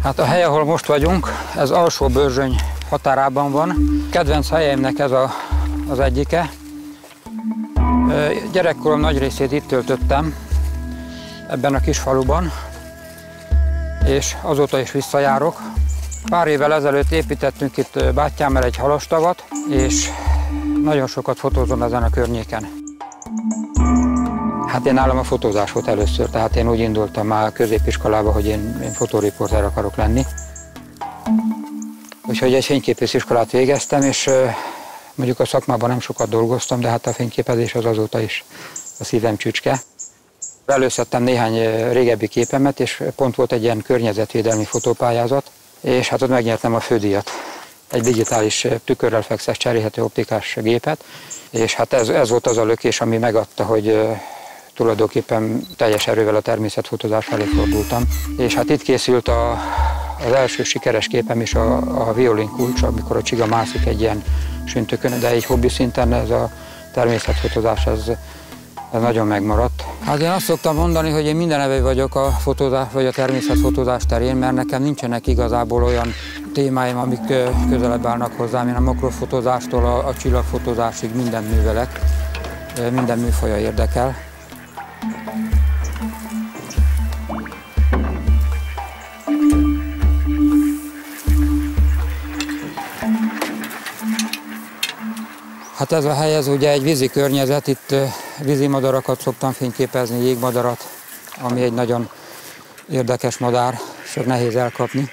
Hát a hely, ahol most vagyunk, ez Alsóbörzsöny határában van. Kedvenc helyeimnek ez az egyike. Gyerekkorom nagy részét itt töltöttem, ebben a kis faluban, és azóta is visszajárok. Pár évvel ezelőtt építettünk itt bátyámmel egy halastavat, és nagyon sokat fotózom ezen a környéken. Hát én nálam a fotózás volt először, tehát én úgy indultam már középiskolába, hogy én fotóriporter akarok lenni. Úgyhogy egy fényképész iskolát végeztem, és mondjuk a szakmában nem sokat dolgoztam, de hát a fényképezés az azóta is a szívem csücske. Előszedtem néhány régebbi képemet, és pont volt egy ilyen környezetvédelmi fotópályázat, és hát ott megnyertem a fődíjat. Egy digitális tükörrel fexes cserélhető optikás gépet, és hát ez volt az a lökés, ami megadta, hogy tulajdonképpen teljes erővel a természetfotózás felé fordultam. És hát itt készült az első sikeres képem is, a violin kulcs, amikor a csiga mászik egy ilyen süntökön, de egy hobbi szinten ez a természetfotózás, ez nagyon megmaradt. Hát én azt szoktam mondani, hogy én mindenevő vagyok a fotózás vagy a természetfotózás terén, mert nekem nincsenek igazából olyan témáim, amik közelebb állnak hozzám. Én a makrofotózástól a csillagfotózásig mindent művelek, minden műfaja érdekel. Hát ez a hely, ez ugye egy vízi környezet, itt vízimadarakat szoktam fényképezni, jégmadarat, ami egy nagyon érdekes madár, csak nehéz elkapni.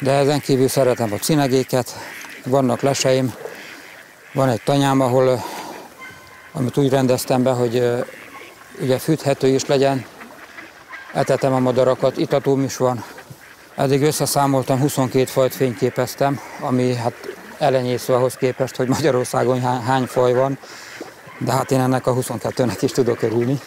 De ezen kívül szeretem a cinegéket, vannak leseim, van egy tanyám, amit úgy rendeztem be, hogy ugye fűthető is legyen, etetem a madarakat, itatóm is van. Eddig összeszámoltam, 22 fajt fényképeztem, ami hát elenyésző ahhoz képest, hogy Magyarországon hány faj van, de hát én ennek a 22-nek is tudok örülni.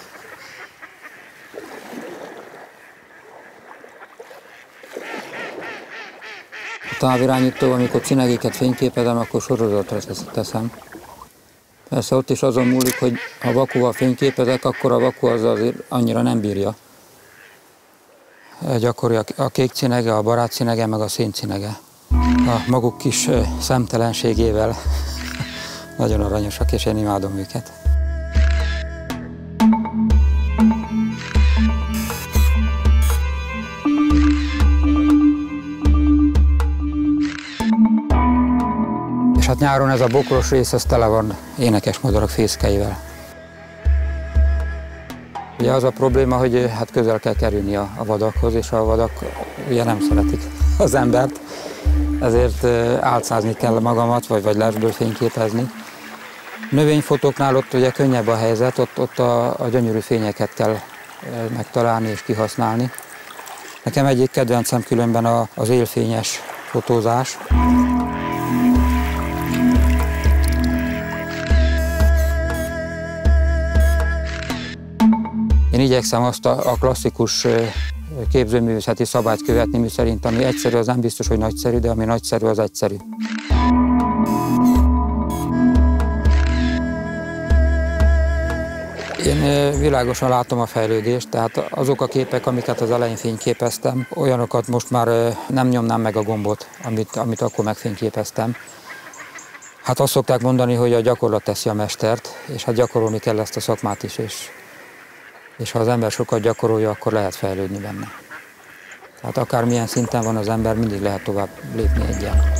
A távirányító, amikor cinegéket fényképezem, akkor sorozatra teszem. Persze ott is azon múlik, hogy ha vakúval fényképezek, akkor a vakú az azért annyira nem bírja. Gyakori a kék cinege, a barát cinege, meg a széncinege. A maguk kis szemtelenségével nagyon aranyosak, és én imádom őket. És hát nyáron ez a bokros rész, ez tele van énekes madarak fészkeivel. Ugye az a probléma, hogy hát közel kell kerülni a vadakhoz, és a vadak ugye nem szeretik az embert. Ezért álcázni kell magamat, vagy lesből fényképezni. Növényfotóknál ott ugye könnyebb a helyzet, ott a gyönyörű fényeket kell megtalálni és kihasználni. Nekem egyik kedvencem különben az élfényes fotózás. Én igyekszem azt a klasszikus képzőművészeti szabályt követni, miszerint ami egyszerű, az nem biztos, hogy nagyszerű, de ami nagyszerű, az egyszerű. Én világosan látom a fejlődést, tehát azok a képek, amiket az elején fényképeztem, olyanokat most már nem nyomnám meg a gombot, amit akkor megfényképeztem. Hát azt szokták mondani, hogy a gyakorlat teszi a mestert, és hát gyakorolni kell ezt a szakmát is, és ha az ember sokat gyakorolja, akkor lehet fejlődni benne. Tehát akármilyen szinten van az ember, mindig lehet tovább lépni egyen.